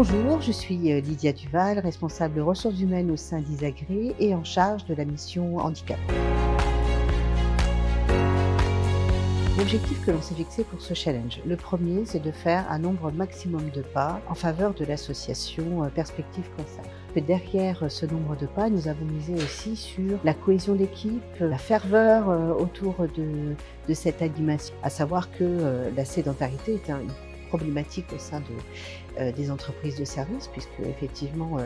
Bonjour, je suis Lydia Duval, responsable ressources humaines au sein d'Isagré et en charge de la mission handicap. L'objectif que l'on s'est fixé pour ce challenge, le premier, c'est de faire un nombre maximum de pas en faveur de l'association Perspective Cancer. Et derrière ce nombre de pas, nous avons misé aussi sur la cohésion d'équipe, la ferveur autour de cette animation, à savoir que la sédentarité est une problématique au sein des entreprises de services, puisque effectivement,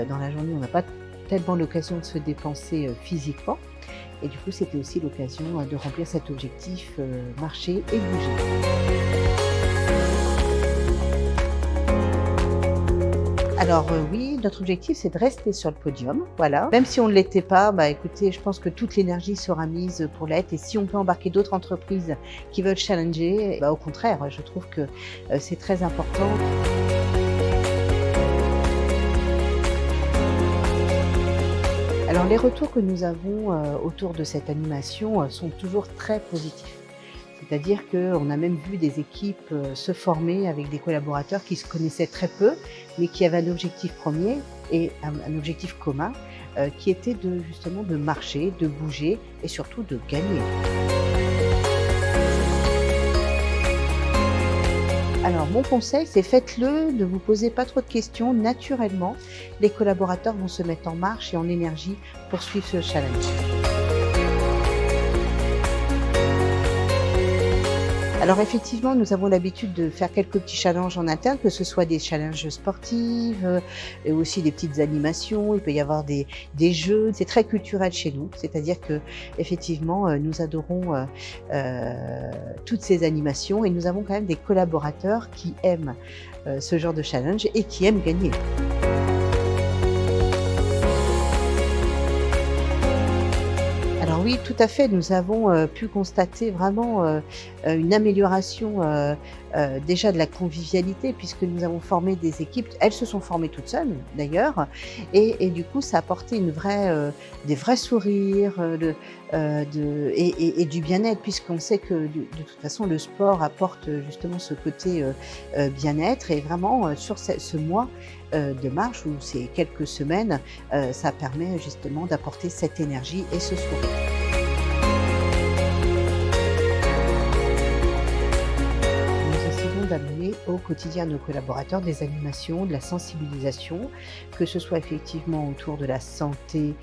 dans la journée, on n'a pas tellement l'occasion de se dépenser physiquement. Et du coup, c'était aussi l'occasion de remplir cet objectif, marcher et bouger. Alors oui, notre objectif, c'est de rester sur le podium, voilà. Même si on ne l'était pas, écoutez, je pense que toute l'énergie sera mise pour l'être et si on peut embarquer d'autres entreprises qui veulent challenger, au contraire, je trouve que, c'est très important. Alors les retours que nous avons, autour de cette animation, sont toujours très positifs. C'est-à-dire qu'on a même vu des équipes, se former avec des collaborateurs qui se connaissaient très peu, mais qui avaient un objectif premier et un objectif commun, qui était justement de marcher, de bouger et surtout de gagner. Alors mon conseil, c'est faites-le, ne vous posez pas trop de questions. Naturellement, les collaborateurs vont se mettre en marche et en énergie pour suivre ce challenge. Alors effectivement, nous avons l'habitude de faire quelques petits challenges en interne, que ce soit des challenges sportifs, et aussi des petites animations. Il peut y avoir des jeux. C'est très culturel chez nous, c'est-à-dire qu'effectivement, nous adorons, toutes ces animations et nous avons quand même des collaborateurs qui aiment, ce genre de challenge et qui aiment gagner. Alors oui, tout à fait, nous avons, pu constater vraiment, une amélioration, déjà de la convivialité puisque nous avons formé des équipes. Elles se sont formées toutes seules d'ailleurs et du coup ça a apporté des vrais sourires, et du bien-être puisqu'on sait que de toute façon le sport apporte, justement ce côté, bien-être et vraiment, sur ce mois, de marche ou ces quelques semaines, ça permet justement d'apporter cette énergie et ce sourire. Nous essayons d'amener au quotidien de nos collaborateurs des animations, de la sensibilisation, que ce soit effectivement autour de la santé,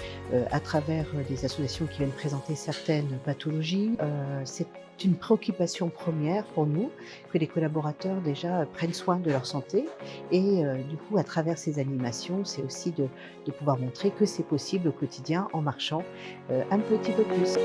à travers, des associations qui viennent présenter certaines pathologies. C'est une préoccupation première pour nous que les collaborateurs déjà prennent soin de leur santé et du coup à travers ces animations, c'est aussi de pouvoir montrer que c'est possible au quotidien en marchant, un petit peu plus.